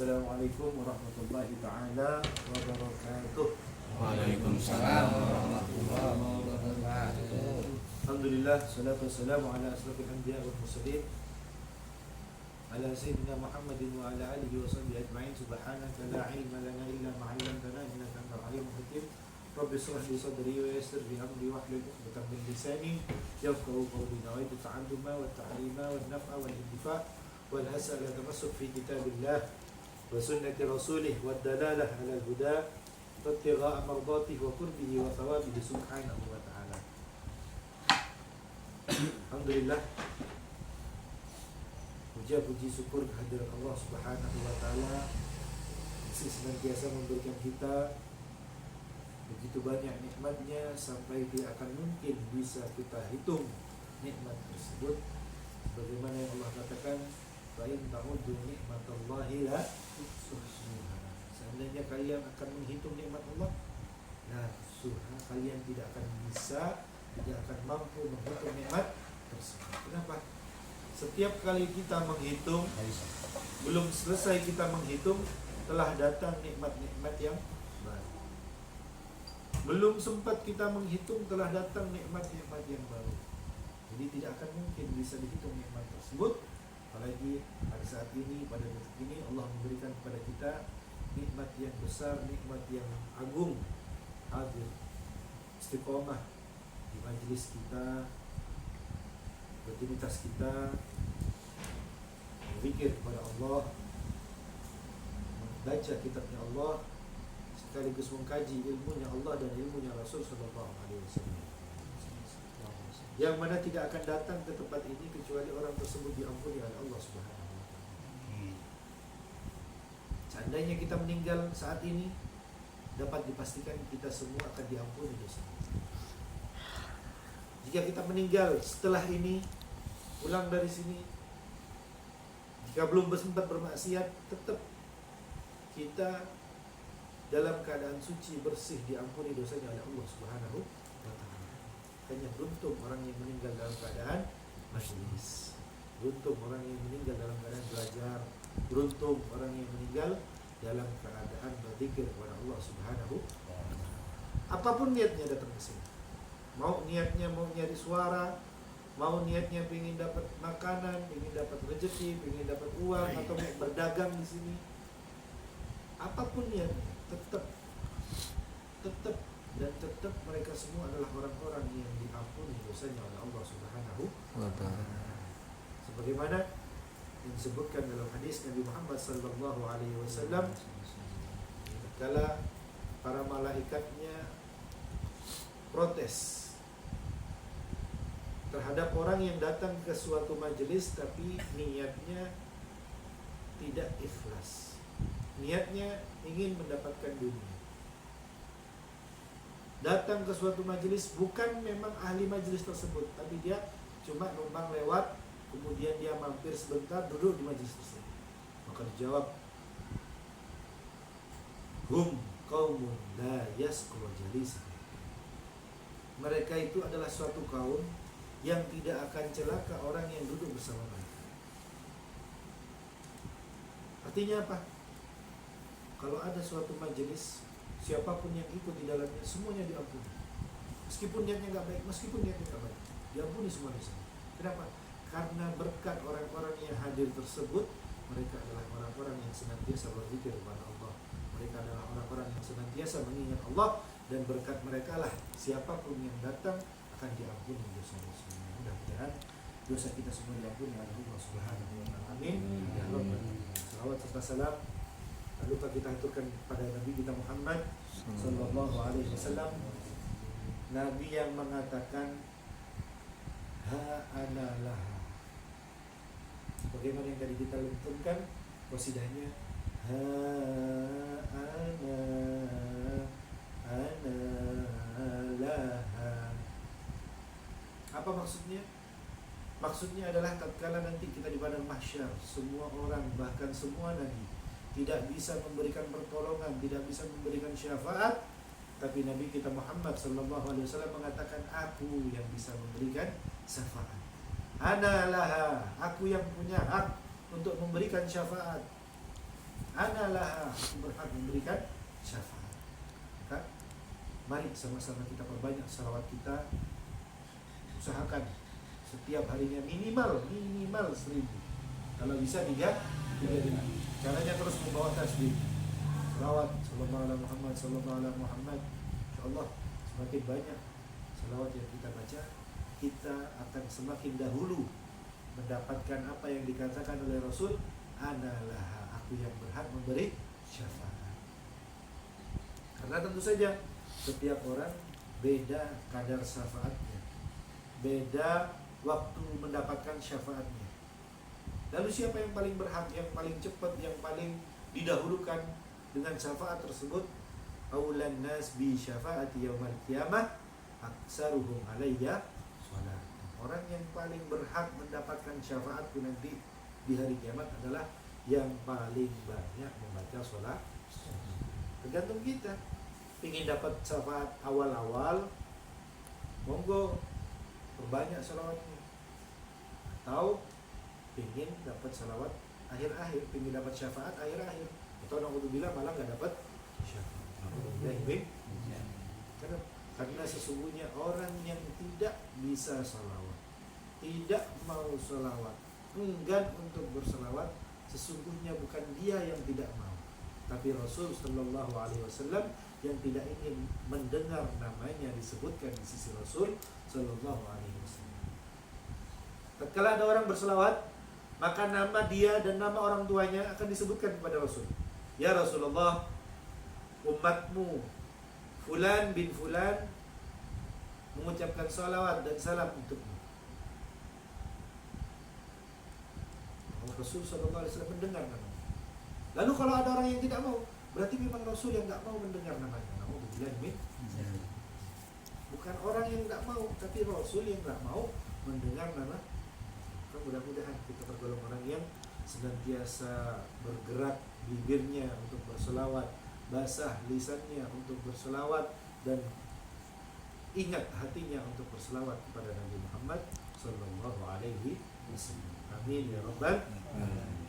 Assalamualaikum warahmatullahi ta'ala wabarakatuh. Waalaikumsalam warahmatullahi wabarakatuh. Alhamdulillah, salatu wassalamu ala asrafil anbiya wal mursalin ala sayyidina Muhammadin wa ala alihi wa sahbihi ajma'in. Subhanaka la ilma lana illa ma 'allamtana innaka antal alimul hakim. Rabbi shrah li sadri wa yassir li amri wahlul 'uqdatam min lisani yafqahu qawli. Nawaitu ta'alluma wa ta'lima wa naf'a wal intifa' wal hasa ala tamassuk fi kitabillah wa sunnati rasulih wa dalalah ala al-huda wa ibtigha'a mardatihi wa qurbihi wa thawabihi subhanahu wa ta'ala. Alhamdulillah, puja-puji syukur kehadirat Allah Subhanahu wa taala yang senantiasa memberikan kita begitu banyak nikmatnya sampai tidak akan mungkin bisa kita hitung nikmat tersebut. Bagaimana yang Allah katakan, fa in ta'uddu nikmatallahi la tuhsuha. Seandainya kalian akan menghitung nikmat Allah, la tuhsuha, kalian tidak akan bisa, tidak akan mampu menghitung nikmat tersebut. Kenapa? Setiap kali kita menghitung, belum selesai kita menghitung, telah datang nikmat-nikmat yang baru. Belum sempat kita menghitung, telah datang nikmat-nikmat yang baru. Jadi tidak akan mungkin bisa dihitung nikmat tersebut. Apalagi pada saat ini, pada detik ini Allah memberikan kepada kita nikmat yang besar, nikmat yang agung, hadir istiqomah di majelis kita, rutinitas kita, berzikir kepada Allah, membaca kitabnya Allah, sekaligus mengkaji ilmunya Allah dan ilmunya Rasul Sallallahu Alaihi Wasallam, yang mana tidak akan datang ke tempat ini kecuali orang tersebut diampuni oleh Allah Subhanahu wa taala. Seandainya kita meninggal saat ini, dapat dipastikan kita semua akan diampuni dosa. Jika kita meninggal setelah ini, pulang dari sini, jika belum sempat bermaksiat, tetap kita dalam keadaan suci, bersih, diampuni dosanya oleh Allah Subhanahu wa taala. Hanya beruntung orang yang meninggal dalam keadaan majelis, beruntung orang yang meninggal dalam keadaan belajar, beruntung orang yang meninggal dalam keadaan berzikir kepada Allah Subhanahu wa taala. Apapun niatnya datang ke sini, mau niatnya mau nyari suara, mau niatnya ingin dapat makanan, ingin dapat rezeki, ingin dapat uang, atau mau berdagang di sini, apapun niatnya, tetap mereka semua adalah orang-orang yang diampuni dosanya oleh Allah Subhanahu wa taala. Sebagaimana yang disebutkan dalam hadis Nabi Muhammad sallallahu alaihi wasallam, kala para malaikatnya protes terhadap orang yang datang ke suatu majelis tapi niatnya tidak ikhlas, niatnya ingin mendapatkan dunia. Datang ke suatu majelis bukan memang ahli majelis tersebut, tapi dia cuma numpang lewat, kemudian dia mampir sebentar duduk di majelis tersebut. Maka dijawab, hum qaumun la yasqu jalisa. Mereka itu adalah suatu kaum yang tidak akan celaka orang yang duduk bersama mereka. Artinya apa? Kalau ada suatu majelis, siapapun yang ikut di dalamnya semuanya diampuni. Meskipun niatnya nggak baik, diampuni semua di sana. Kenapa? Karena berkat orang-orang yang hadir tersebut, mereka adalah orang-orang yang senantiasa berzikir kepada Allah. Mereka adalah orang-orang yang senantiasa mengingat Allah, dan berkat mereka lah siapapun yang datang akan diampuni dosa-dosanya. Mudah-mudahan dosa kita semua diampuni oleh Allah Subhanahu wa taala. Amin. Ya Rabbal alamin. Salawat serta salam tak lupa kita aturkan pada Nabi kita Muhammad sallallahu alaihi wasallam, Nabi yang mengatakan ha ana laha. Bagaimana yang tadi kita lenturkan qasidahnya, ha ana laha. Apa maksudnya? Maksudnya adalah tatkala nanti kita di padang mahsyar, semua orang, bahkan semua nabi tidak bisa memberikan pertolongan, tidak bisa memberikan syafaat, tapi Nabi kita Muhammad sallallahu alaihi wasallam mengatakan, aku yang bisa memberikan syafaat. Ana laha, aku yang punya hak untuk memberikan syafaat. Ana laha, aku berhak memberikan syafaat. Maka mari sama-sama kita perbanyak salawat kita. Usahakan setiap harinya minimal 1000. Kalau bisa 3 caranya terus membawa tasbih. Salawat sallallahu alaihi Muhammad sallallahu alaihi Muhammad. Insyaallah semakin banyak salawat yang kita baca, kita akan semakin dahulu mendapatkan apa yang dikatakan oleh Rasul, analah, aku yang berhak memberi syafaat. Karena tentu saja setiap orang beda kadar syafaatnya, beda waktu mendapatkan syafaatnya. Lalu siapa yang paling berhak, yang paling cepat, yang paling didahulukan dengan syafaat tersebut? Aulan nas bi syafaati yaumil qiyamah aksaruhum alayya shalah. Orang yang paling berhak mendapatkan syafaatku nanti di hari kiamat adalah yang paling banyak membaca sholat. Tergantung kita. Ingin dapat syafaat awal-awal, monggo perbanyak sholawatnya. Atau ingin dapat sholawat akhir-akhir, ingin dapat syafaat akhir-akhir. Atau naudzubillah malah nggak dapat syafaat. Karena sesungguhnya orang yang tidak bisa sholawat, tidak mau sholawat, enggan untuk berselawat, sesungguhnya bukan dia yang tidak mau, tapi Rasul Shallallahu Alaihi Wasallam yang tidak ingin mendengar namanya disebutkan di sisi Rasul Shallallahu Alaihi Wasallam. Tatkala ada orang berselawat, maka nama dia dan nama orang tuanya akan disebutkan kepada Rasul. Ya Rasulullah, umatmu Fulan bin Fulan mengucapkan salawat dan salam untukmu. Rasul Shallallahu Alaihi Wasallam mendengar namanya. Lalu kalau ada orang yang tidak mau, berarti memang Rasul yang tidak mau mendengar namanya. Bukan orang yang tidak mau, tapi Rasul yang tidak mau mendengar nama. Mudah-mudahan kita tergolong orang yang senantiasa bergerak bibirnya untuk berselawat, basah lisannya untuk berselawat, dan ingat hatinya untuk berselawat kepada Nabi Muhammad Sallallahu Alaihi Wasallam. Amin ya Rabbal Alamin.